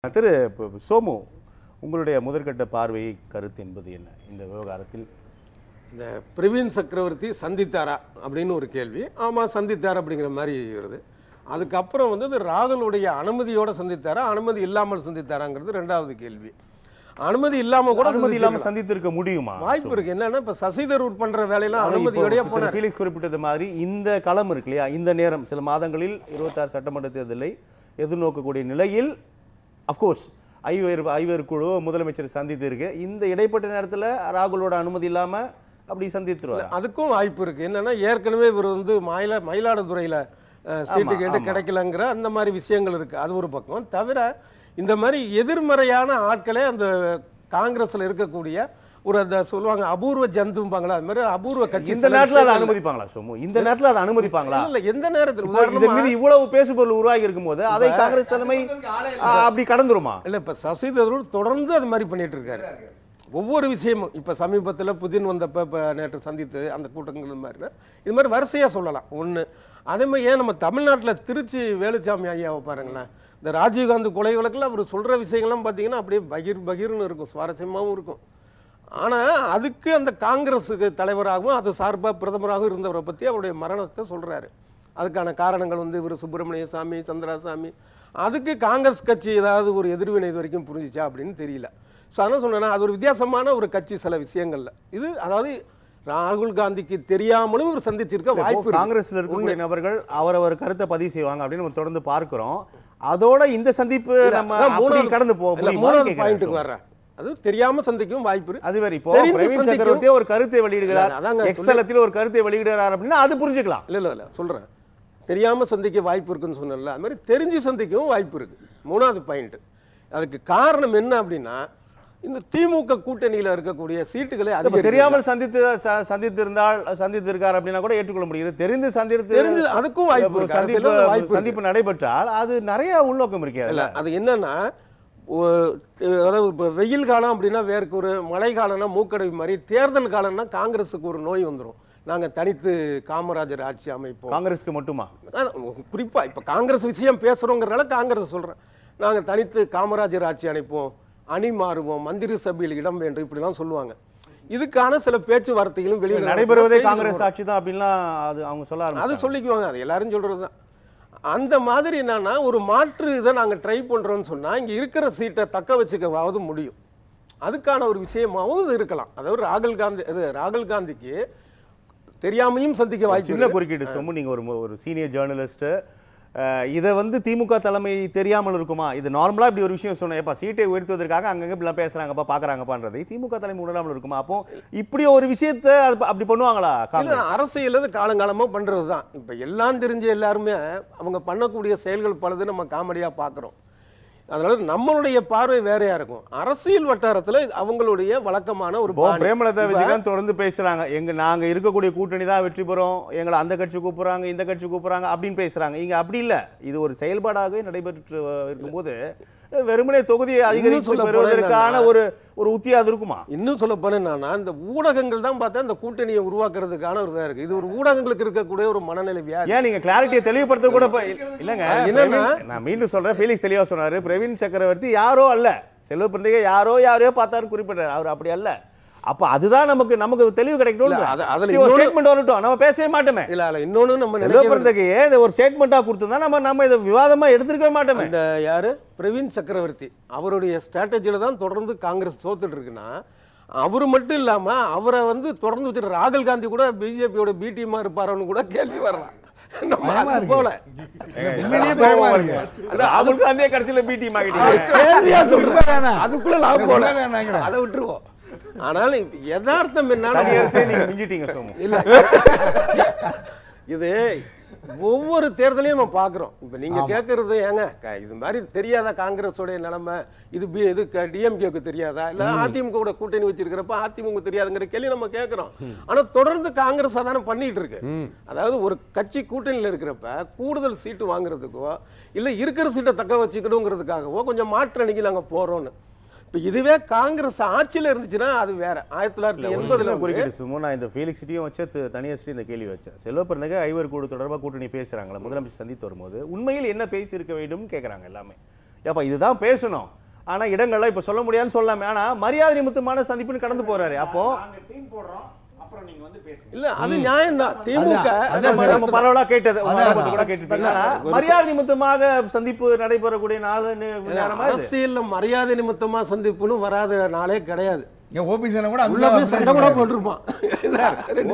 திரு சோமு, உங்களுடைய முதற்கட்ட பார்வை கருத்து என்பது என்ன இந்த விவகாரத்தில்? இந்த பிரவீன் சக்கரவர்த்தி சந்தித்தாரா அப்படின்னு ஒரு கேள்வி. ஆமாம், சந்தித்தார் அப்படிங்கிற மாதிரி வருது. அதுக்கப்புறம் வந்து ராகுலுடைய அனுமதியோடு சந்தித்தாரா, அனுமதி இல்லாமல் சந்தித்தாராங்கிறது ரெண்டாவது கேள்வி. அனுமதி இல்லாமல் கூட சந்தித்திருக்க முடியுமா? வாய்ப்பு இருக்கு. என்னன்னா இப்ப சசி தரூர் பண்ற வேலையெல்லாம் அனுமதியோடய போன ஃபீலிக்ஸ் குறிப்பிட்டது மாதிரி இந்த களம் இருக்கு இல்லையா, இந்த நேரம் சில மாதங்களில் 26 சட்டமன்ற தேர்தலை எதிர்நோக்கக்கூடிய நிலையில் அஃப்கோர்ஸ் ஐவர் குழு முதலமைச்சர் சந்தித்து இருக்கு. இந்த இடைப்பட்ட நேரத்தில் ராகுலோட அனுமதி இல்லாம அப்படி சந்தித்துருவார். அதுக்கும் வாய்ப்பு இருக்கு. என்னன்னா ஏற்கனவே இவர் வந்து மயிலாடுதுறையில சீட்டு கேட்டு கிடைக்கலங்கிற அந்த மாதிரி விஷயங்கள் இருக்கு. அது ஒரு பக்கம். தவிர இந்த மாதிரி எதிர்மறையான ஆட்களே அந்த காங்கிரஸ்ல இருக்கக்கூடிய ஒரு அந்த சொல்லுவாங்க அபூர்வ ஜந்தும்பாங்களா, அது மாதிரி அபூர்வ கட்சி. இந்த நேரத்தில் அதை அனுமதிப்பாங்களா சோமு? இந்த நேரத்தில் அதை அனுமதிப்பாங்களா? இல்ல, எந்த நேரத்தில் இதன் மீது இவ்வளவு பேசுபொருள் உருவாகி இருக்கும் போது அதை காங்கிரஸ் தலைமை அப்படி கடந்துருமா? இல்ல, இப்ப சசி தரூர் தொடர்ந்து அது மாதிரி பண்ணிட்டு இருக்காரு. ஒவ்வொரு விஷயமும் இப்ப சமீபத்தில் புதின் வந்தப்ப இப்ப நேற்று சந்தித்து அந்த கூட்டங்கள் மாதிரி இது மாதிரி வரிசையா சொல்லலாம். ஒண்ணு அதே மாதிரி ஏன் நம்ம தமிழ்நாட்டில் திருச்சி வேலுச்சாமி ஐயாவை பாருங்களேன், இந்த ராஜீவ்காந்தி கொலை வழக்கில் அவர் சொல்ற விஷயங்கள்லாம் பார்த்தீங்கன்னா அப்படியே பகிர்னு இருக்கும், சுவாரஸ்யமாகவும் இருக்கும். ஆனால் அதுக்கு அந்த காங்கிரஸுக்கு தலைவராகவும் அது சார்பாக பிரதமராகவும் இருந்தவரை பற்றி அவருடைய மரணத்தை சொல்கிறாரு. அதுக்கான காரணங்கள் வந்து இவர் சுப்பிரமணிய சாமி, சந்திராசாமி, அதுக்கு காங்கிரஸ் கட்சி ஏதாவது ஒரு எதிர்வினை இது வரைக்கும் புரிஞ்சிச்சா அப்படின்னு தெரியல. ஸோ அதான் சொன்னேன்னா அது ஒரு வித்தியாசமான ஒரு கட்சி சில விஷயங்கள்ல. இது அதாவது ராகுல் காந்திக்கு தெரியாமலும் ஒரு சந்திச்சிருக்க வாய்ப்பு. காங்கிரஸ்ல இருக்கக்கூடிய நபர்கள் அவரவர் கருத்தை பதிவு செய்வாங்க அப்படின்னு நம்ம தொடர்ந்து பார்க்கிறோம். அதோட இந்த சந்திப்பு நம்ம கடந்து மூணாவது பாயிண்ட்டுக்கு வர்றேன். அது தெரியாம சந்திக்கும் வாய்ப்பு இருக்கு. அது வேற. இப்போ பிரவீன் சக்கரவர்த்தி ஒரு கருத்தை வெளியிடுகிறார், எக்ஸலத்தில் ஒரு கருத்தை வெளியிடுறார் அப்படின்னா அது புரிஞ்சுக்கலாம். இல்ல சொல்றேன், தெரியாம சந்திக்க வாய்ப்பு இருக்குன்னு சொன்னல, அது மாதிரி தெரிஞ்சு சந்திக்கவும் வாய்ப்பு இருக்கு. மூணாவது பாயிண்ட். அதுக்கு காரணம் என்ன அப்படின்னா இந்த திமுக கூட்டணியில இருக்கக்கூடிய சீட்டுகளை அது தெரியாமல் சந்தித்திருக்கார் அப்படின்னா கூட ஏற்றுக்கொள்ள முடியுது. தெரிந்து அதுக்கும் வாய்ப்பு. சந்திப்பு நடைபெற்றால் அது நிறைய உள்நோக்கம் இருக்கிறது. அது என்னன்னா அதாவது இப்போ வெயில் காலம் அப்படின்னா வேர்க்கு ஒரு, மழை காலம்னா மூக்கடை மாதிரி, தேர்தல் காலம்னா காங்கிரஸுக்கு ஒரு நோய் வந்துடும். நாங்கள் தனித்து காமராஜர் ஆட்சி அமைப்போம். காங்கிரஸுக்கு மட்டுமா? குறிப்பாக இப்போ காங்கிரஸ் விஷயம் பேசுகிறோங்கிறனால காங்கிரஸ் சொல்கிறேன். நாங்கள் தனித்து காமராஜர் ஆட்சி அமைப்போம், அணி மாறுவோம், மந்திரி சபையில் இடம் வேண்டும், இப்படிலாம் சொல்லுவாங்க. இதுக்கான சில பேச்சுவார்த்தைகளும் வெளியில் நடைபெறுவதே காங்கிரஸ் ஆட்சி தான் அப்படின்லாம் அது அவங்க சொல்ல அது சொல்லிக்குவாங்க. அது எல்லாரும் சொல்கிறது தான். அந்த மாதிரி என்னன்னா ஒரு மாற்று இதை நாங்கள் ட்ரை பண்ணுறோன்னு சொன்னால் இங்கே இருக்கிற சீட்டை தக்க வச்சுக்கவாவது முடியும். அதுக்கான ஒரு விஷயமாகவும் இது இருக்கலாம். அதாவது ராகுல் காந்திக்கு தெரியாமையும் சந்திக்க வாய்ப்பு. சின்ன குறுக்கீடு சோமு, நீங்கள் ஒரு சீனியர் ஜேர்னலிஸ்ட்டு, இதை வந்து திமுக தலைமை தெரியாமல் இருக்குமா? இது நார்மலாக இப்படி ஒரு விஷயம் சொன்னேன், எப்போ சீட்டை உயர்த்துவதற்காக அங்கங்கே இப்படிலாம் பேசுகிறாங்கப்பா, பார்க்குறாங்கப்பான்றது திமுக தலைமை உணராமல் இருக்குமா? அப்போ இப்படி ஒரு விஷயத்தை அப்படி பண்ணுவாங்களா? அரசியல் காலங்காலமாக பண்ணுறது தான். இப்போ எல்லாம் தெரிஞ்ச எல்லாருமே அவங்க பண்ணக்கூடிய செயல்கள் பலது நம்ம காமெடியாக பார்க்குறோம். அதனால நம்மளுடைய பார்வை வேறையா இருக்கும். அரசியல் வட்டாரத்தில் அவங்களுடைய வழக்கமான ஒரு பிரேமலதா விஜயகாந்த் தொடர்ந்து பேசுறாங்க, நாங்க இருக்கக்கூடிய கூட்டணி தான் வெற்றி பெறும், எங்களை அந்த கட்சி கூப்பிடுறாங்க, இந்த கட்சி கூப்பிடுறாங்க அப்படின்னு பேசுறாங்க. இங்க அப்படி இல்லை. இது ஒரு செயல்பாடாக நடைபெற்று இருக்கும்போது வெறுமனே தொகுதியை அதிகரித்து பெறுவதற்கான ஒரு உத்தியா அது இருக்குமா? இன்னும் சொல்ல போனா இந்த ஊடகங்கள் தான் பார்த்தா இந்த கூட்டணியை உருவாக்குறதுக்கான ஒரு இதா இருக்கு. இது ஒரு ஊடகங்களுக்கு இருக்கக்கூடிய ஒரு மனநிலை வியாதி. ஏன் நீங்க கிளாரிட்டியை தெளிவுபடுத்த கூட இல்லைங்க. என்னன்னா நான் மீண்டும் சொல்றேன், ஃபீலிக்ஸ் தெளிவா சொன்னாரு, பிரவீன் சக்கரவர்த்தி யாரோ அல்ல, செல்வ பிறந்தகை யாரையோ பார்த்தாரு குறிப்பிட்டார், அவர் அப்படி அல்ல. அப்ப அதுதான் நமக்கு தெளிவு கிடைக்கணும். ஸ்டேட்மெண்ட் வரட்டும், நம்ம பேசவே மாட்டோமே. இல்ல இன்னொன்னு நம்ம செல்வ பிறந்தகையே ஒரு ஸ்டேட்மெண்டா கொடுத்தா நம்ம இதை விவாதமா எடுத்துக்கவே மாட்டோமே. இந்த யாரு பிரவீன் சக்கரவர்த்தி அவருடைய ஸ்ட்ராட்டஜியில தான் தொடர்ந்து காங்கிரஸ் தோத்துட்டு இருக்குன்னா, அவரு மட்டும் இல்லாம அவரை வந்து தொடர்ந்து வச்சுட்டு ராகுல் காந்தி கூட பிஜேபியோட பி டீமா இருப்பாருன்னு கூட கேள்வி வரலாம். ராகுல் காந்தியே கடைசியில பி டீம் அதுக்குள்ள அதை விட்டுருவோம். ஆனால் யதார்த்தம் என்ன, இது ஒவ்வொரு தேர்தலையும் நம்ம பார்க்குறோம். இப்போ நீங்கள் கேட்கறது ஏங்க இது மாதிரி தெரியாதா காங்கிரஸோடைய நிலைமை, இது டிஎம்கேக்கு தெரியாதா, இல்லை அதிமுக கூட கூட்டணி வச்சிருக்கிறப்ப அதிமுக தெரியாதுங்கிற கேள்வி நம்ம கேட்குறோம். ஆனால் தொடர்ந்து காங்கிரஸ் அதான பண்ணிட்டு இருக்கு. அதாவது ஒரு கட்சி கூட்டணியில் இருக்கிறப்ப கூடுதல் சீட்டு வாங்குறதுக்கோ இல்லை இருக்கிற சீட்டை தக்க வச்சுக்கணுங்கிறதுக்காகவோ கொஞ்சம் மாற்று அணிக்கு நாங்கள் போகிறோன்னு. இப்போ இதுவே காங்கிரஸ் ஆட்சியில் இருந்துச்சுன்னா அது வேற. 1980 குறிக்கிட்டு சும்மா நான் இந்த ஃபீலிக்ஸ் சிட்டியும் வச்சு தனியார் இந்த கேள்வி வச்சேன். செல்வ பிறந்தகை ஐவர் கூடு தொடர்பாக கூட்டணி பேசுறாங்களா, முதலமைச்சர் சந்தித்து வரும்போது உண்மையில் என்ன பேசியிருக்க வேண்டும் கேட்குறாங்க எல்லாமே. ஏப்பா இதுதான் பேசணும், ஆனா இடங்கள்லாம் இப்ப சொல்ல முடியாதுன்னு சொல்லலாமே. ஆனா மரியாதை நிமித்தமான சந்திப்புன்னு கடந்து போறாரு. அப்போ டீம் போடுறோம், அப்புறம் நீங்க வந்து பேசுங்க. இல்ல அது நியாயம்தான். திமுக நம்ம பரவலா கேட்டது கூட கேட்டுட்டீங்க. மரியாதை நிமித்தமாக சந்திப்பு நடைபெறக்கூடிய நாள் நேரமா இது? அரசியல்ல மரியாதை நிமித்தமா சந்திப்புன்னு வராத நாளே கிடையாது. ஓபிஎஸ் கூட உள்ள போய் சண்டை கூட போட்டிருப்பான்.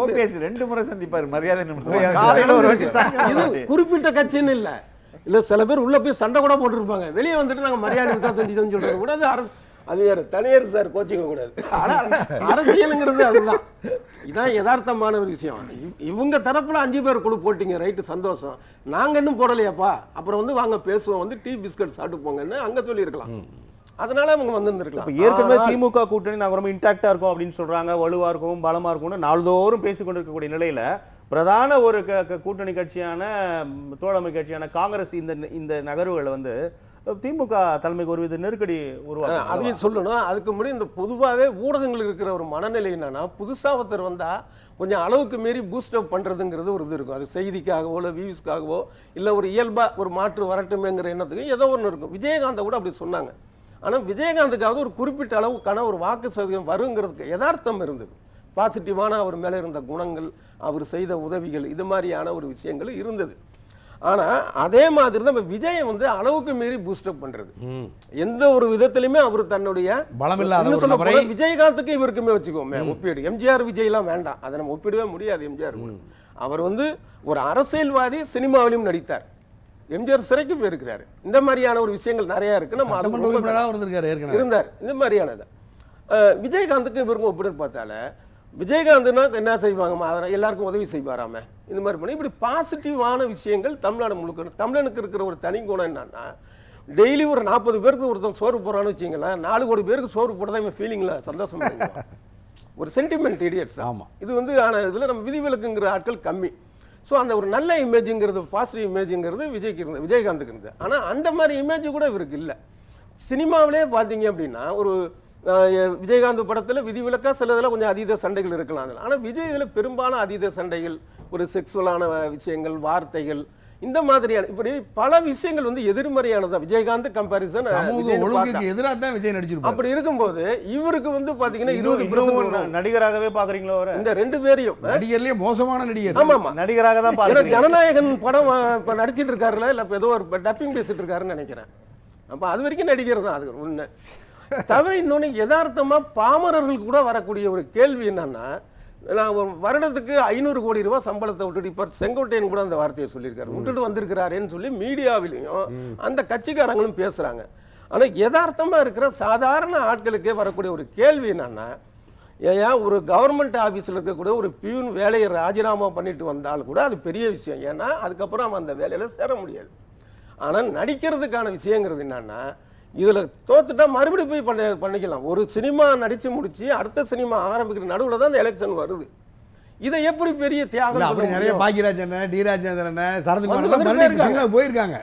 ஓபிஎஸ் 2 முறை சந்திப்பாரு மரியாதை நிமித்தமா. காலையில ஒரு வாட்டி இது குறிப்பிட்ட கட்சின்னு இல்ல, இல்ல சில பேர் உள்ள போய் சண்டை கூட போட்டிருப்பாங்க. வெளியே வந்துட்டு நாங்க மரியாதை நிமித்தம் செஞ்சோம்னு சொல்றது கூட அது அரசு, அது வேற தனியார் சார் கோச்சிக்க கூடாது. ஆனா அரசியலுங்கிறது அதுதான், இதான் யதார்த்தமான ஒரு விஷயம். இவங்க தரப்புல 5 பேர் குழு போட்டீங்க, ரைட்டு, சந்தோஷம். நாங்க இன்னும் போடலையாப்பா, அப்புறம் வந்து வாங்க பேசுவோம், வந்து டீ பிஸ்கட் சாப்பிட்டு போங்கன்னு அங்க சொல்லியிருக்கலாம். அதனால அவங்க வந்திருக்கலாம். ஏற்கனவே திமுக கூட்டணி நாங்க ரொம்ப இன்டாக்டா இருக்கோம் அப்படின்னு சொல்றாங்க, வலுவா இருக்கும், பலமா இருக்கும்னு நாள்தோறும் பேசிக்கொண்டிருக்கக்கூடிய நிலையில பிரதான ஒரு கூட்டணி கட்சியான தோழமை கட்சியான காங்கிரஸ் இந்த நகர்வுகளை வந்து திமுக தலைமைக்கு ஒரு வித நெருக்கடி உருவாக்கும். அதையும் சொல்லணும். அதுக்கு முன்னாடி இந்த பொதுவாகவே ஊடகங்களுக்கு இருக்கிற ஒரு மனநிலை என்னன்னா, புதுசா ஒருத்தர் வந்தா கொஞ்சம் அளவுக்கு மீறி பூஸ்ட் அப் பண்றதுங்கிறது ஒரு இது இருக்கும். அது செய்திக்காகவோ இல்லை வியூஸ்க்காகவோ இல்லை ஒரு இயல்பா ஒரு மாற்று வரட்டுமேங்கிற எண்ணத்துக்கு ஏதோ ஒன்று இருக்கும். விஜயகாந்த் கூட அப்படி சொன்னாங்க. ஆனால் விஜயகாந்துக்காவது ஒரு குறிப்பிட்ட அளவுக்கான ஒரு வாக்கு சதவீதம் வருங்கிறதுக்கு யதார்த்தம் இருந்தது. பாசிட்டிவான அவர் மேலே இருந்த குணங்கள், அவர் செய்த உதவிகள், இது மாதிரியான ஒரு விஷயங்கள் இருந்தது. ஆனால் அதே மாதிரி தான் விஜயை வந்து அளவுக்கு மீறி பூஸ்டப் பண்றது. எந்த ஒரு விதத்திலுமே அவர் தன்னுடைய பலமில்லாத விஜயகாந்துக்கு இவருக்குமே வச்சுக்கோமே ஒப்பீடு. எம்ஜிஆர் விஜய்லாம் வேண்டாம், அதை நம்ம ஒப்பிடவே முடியாது. எம்ஜிஆர் அவர் வந்து ஒரு அரசியல்வாதி, சினிமாவிலும் நடித்தார். எம்ஜிஆர் சிறைக்கு போயிருக்கிறாரு. இந்த மாதிரியான ஒரு விஷயங்கள் நிறைய இருக்கு. நம்ம இருந்தார். இந்த மாதிரியானது விஜயகாந்துக்கு இவருக்கும் ஒப்பிட்டு பார்த்தால, விஜயகாந்த்னா என்ன செய்வாங்க, எல்லாருக்கும் உதவி செய்வாராம, இந்த மாதிரி பண்ணி இப்படி பாசிட்டிவான விஷயங்கள் தமிழ்நாடு முழுக்க. தமிழனுக்கு இருக்கிற ஒரு தனி குணம் என்னன்னா, டெய்லி ஒரு 40 பேருக்கு ஒருத்தன் சோறு போறான்னு வச்சுங்களேன், 4 கோடி பேருக்கு சோறு போட்டதான் இவன் ஃபீலிங்ல சந்தோஷம் ஒரு சென்டிமெண்ட் இடியட்ஸ். இது வந்து ஆனா இதுல நம்ம விதிவிலக்குங்கிற ஆட்கள் கம்மி. ஸோ அந்த ஒரு நல்ல இமேஜுங்கிறது, பாசிட்டிவ் இமேஜுங்கிறது விஜய்க்கு இருந்தது, விஜயகாந்துக்கு இருந்தது. ஆனால் அந்த மாதிரி இமேஜ் கூட இவருக்கு இல்லை. சினிமாவிலே பார்த்தீங்க அப்படின்னா ஒரு விஜயகாந்த் படத்தில் விதிவிலக்கா சில இதில் கொஞ்சம் அதீத சண்டைகள் இருக்கலாம். ஆனால் விஜய் இதில் பெரும்பாலும் அதீத சண்டைகள், ஒரு செக்ஸுவலான விஷயங்கள், வார்த்தைகள், இந்த மாதிரியான இப்படி பல விஷயங்கள் வந்து எதிர்மறையானதா. விஜயகாந்த் கம்பேரிசன் எதிராக தான் விஜய் நடிச்சிருப்பாரு. அப்படி இருக்கும்போது இவருக்கு வந்து பாத்தீங்கன்னா 20% நடிகராகவே பாக்குறீங்களோ இந்த 2 பேரையும்? நடிகர்லயே மோசமான நடிகர். ஆமா ஆமா, நடிகராக தான் பாக்குறீங்க. ஜனநாயகன் படம் இப்ப நடிச்சிட்டு இருக்காருல, இல்ல ஏதோ ஒரு டப்பிங் பேசிட்டு இருக்காருன்னு நினைக்கிறேன். அப்ப அது வரைக்கும் நடிகர் தான். அது ஒண்ணு தவிர இன்னொன்னு யதார்த்தமா பாமரர்களுக்கு கூட வரக்கூடிய ஒரு கேள்வி என்னன்னா, நான் வருடத்துக்கு 500 கோடி ரூபாய் சம்பளத்தை விட்டுட்டு, இப்ப செங்கோட்டையன் கூட அந்த வார்த்தையை சொல்லியிருக்காரு, விட்டுட்டு வந்திருக்கிறாருன்னு சொல்லி மீடியாவிலையும் அந்த கட்சிக்காரங்களும் பேசுறாங்க. ஆனா யதார்த்தமா இருக்கிற சாதாரண ஆட்களுக்கே வரக்கூடிய ஒரு கேள்வி என்னன்னா, ஏன் ஒரு கவர்மெண்ட் ஆபீஸ்ல இருக்கக்கூடிய ஒரு பியூன் வேலையை ராஜினாமா பண்ணிட்டு வந்தாலும் கூட அது பெரிய விஷயம். ஏன்னா அதுக்கப்புறம் அவன் அந்த வேலையில சேர முடியாது. ஆனா நடிக்கிறதுக்கான விஷயங்கிறது என்னன்னா, இதுல தோத்துட்டா மறுபடியும் போய் பண்ணிக்கலாம். ஒரு சினிமா நடிச்சு முடிச்சு அடுத்த சினிமா ஆரம்பிக்கிற நடுவுல தான் இந்த எலெக்ஷன் வருது. இதை எப்படி பெரிய தியாகம்? அப்படி நிறைய பாக்கியராஜன், டி ராஜேந்திரன், சரத்குமார் போயிருக்காங்க.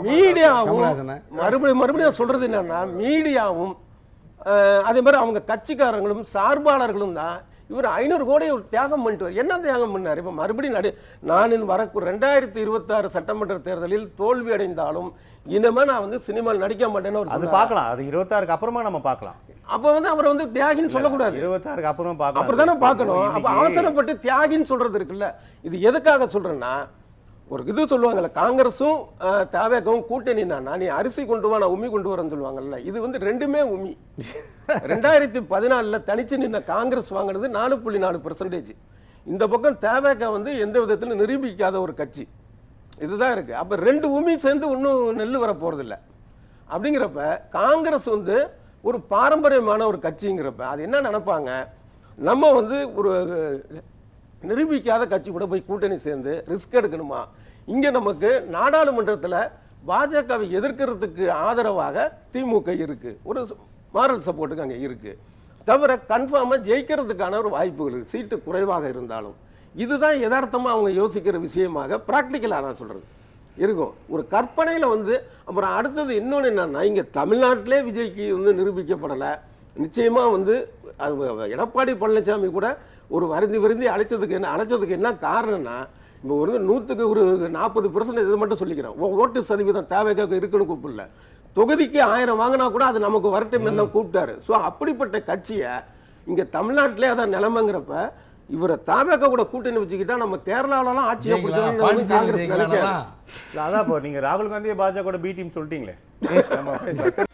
மீடியாவும் மறுபடியும் சொல்றது என்னன்னா, மீடியாவும் அதே மாதிரி அவங்க கட்சிக்காரங்களும் சார்பாளர்களும் தான் இவர் 500 கோடி ஒரு தியாகம் பண்ணிட்டு என்ன தியாகம் பண்ணார்? இப்ப மறுபடியும் நான் இந்த 2026 சட்டமன்ற தேர்தலில் தோல்வி அடைந்தாலும் இனிமே நான் வந்து சினிமாவில் நடிக்க மாட்டேன்னு அது பார்க்கலாம். அது 26க்கு அப்புறமா நம்ம பார்க்கலாம். அப்ப வந்து அவரை வந்து தியாகின்னு சொல்லக்கூடாது. 26க்கு அப்புறமா பார்க்கலாம். அப்படித்தானே பார்க்கணும். அப்ப அவசரப்பட்டு தியாகின்னு சொல்றது இருக்குல்ல, இது எதுக்காக சொல்றேன்னா, ஒரு இது சொல்லுவாங்கல்ல, காங்கிரஸும் தவேகவும் கூட்டணினா நீ அரிசி கொண்டு வா நான் உமி கொண்டு வரேன்னு சொல்லுவாங்கல்ல, இது வந்து ரெண்டுமே உமி. 2014 தனிச்சு நின்ன காங்கிரஸ் வாங்கினது 4.4%. இந்த பக்கம் தவேக வந்து எந்த விதத்திலும் நிரூபிக்காத ஒரு கட்சி. இதுதான் இருக்கு. அப்ப 2 உமி சேர்ந்து ஒன்றும் நெல் வர போறது இல்லை. அப்படிங்கிறப்ப காங்கிரஸ் வந்து ஒரு பாரம்பரியமான ஒரு கட்சிங்கிறப்ப அது என்ன நினைப்பாங்க, நம்ம வந்து ஒரு நிரூபிக்காத கட்சி கூட போய் கூட்டணி சேர்ந்து ரிஸ்க் எடுக்கணுமா? இங்க நமக்கு நாடாளுமன்றத்தில் பாஜகவை எதிர்க்கிறதுக்கு ஆதரவாக திமுக இருக்கு, ஒரு மாரல் சப்போர்ட்டுக்கு அங்கே இருக்கு. தவிர கன்ஃபார்மா ஜெயிக்கிறதுக்கான ஒரு வாய்ப்புகள் இருக்கு, சீட்டு குறைவாக இருந்தாலும். இதுதான் யதார்த்தமா அவங்க யோசிக்கிற விஷயமாக பிராக்டிக்கலாக நான் சொல்றது இருக்கும். ஒரு கற்பனையில வந்து அப்புறம் அடுத்தது இன்னொன்று என்னன்னா, இங்க தமிழ்நாட்டிலே விஜய்க்கு வந்து நிரூபிக்கப்படலை. நிச்சயமா வந்து எடப்பாடி பழனிசாமி கூட ஒரு வருந்தி அழைச்சதுக்கு என்ன காரணம்னா, இப்போ ஒரு 100க்கு ஒரு 40% இது மட்டும் சொல்லிக்கிறேன், ஓட்டு சதவீதம் தேவைக்காக இருக்குன்னு கூப்பிடல. தொகுதிக்கு 1000 வாங்கினா கூட அது நமக்கு வரட்டும் தான் கூப்பிட்டாரு. ஸோ அப்படிப்பட்ட கட்சியை இங்க தமிழ்நாட்டிலே அதான் நிலைமைங்கிறப்ப இவரை தாவேக கூட கூட்டணி வச்சுக்கிட்டா நம்ம கேரளாவிலலாம் ஆட்சியை பாண்டிச்சேரி காங்கிரஸ் நினைக்காது. அதான் இப்போ நீங்க ராகுல் காந்தியை பாஜக பி டீம் சொல்லிட்டீங்களே. நம்ம பேசலாம்.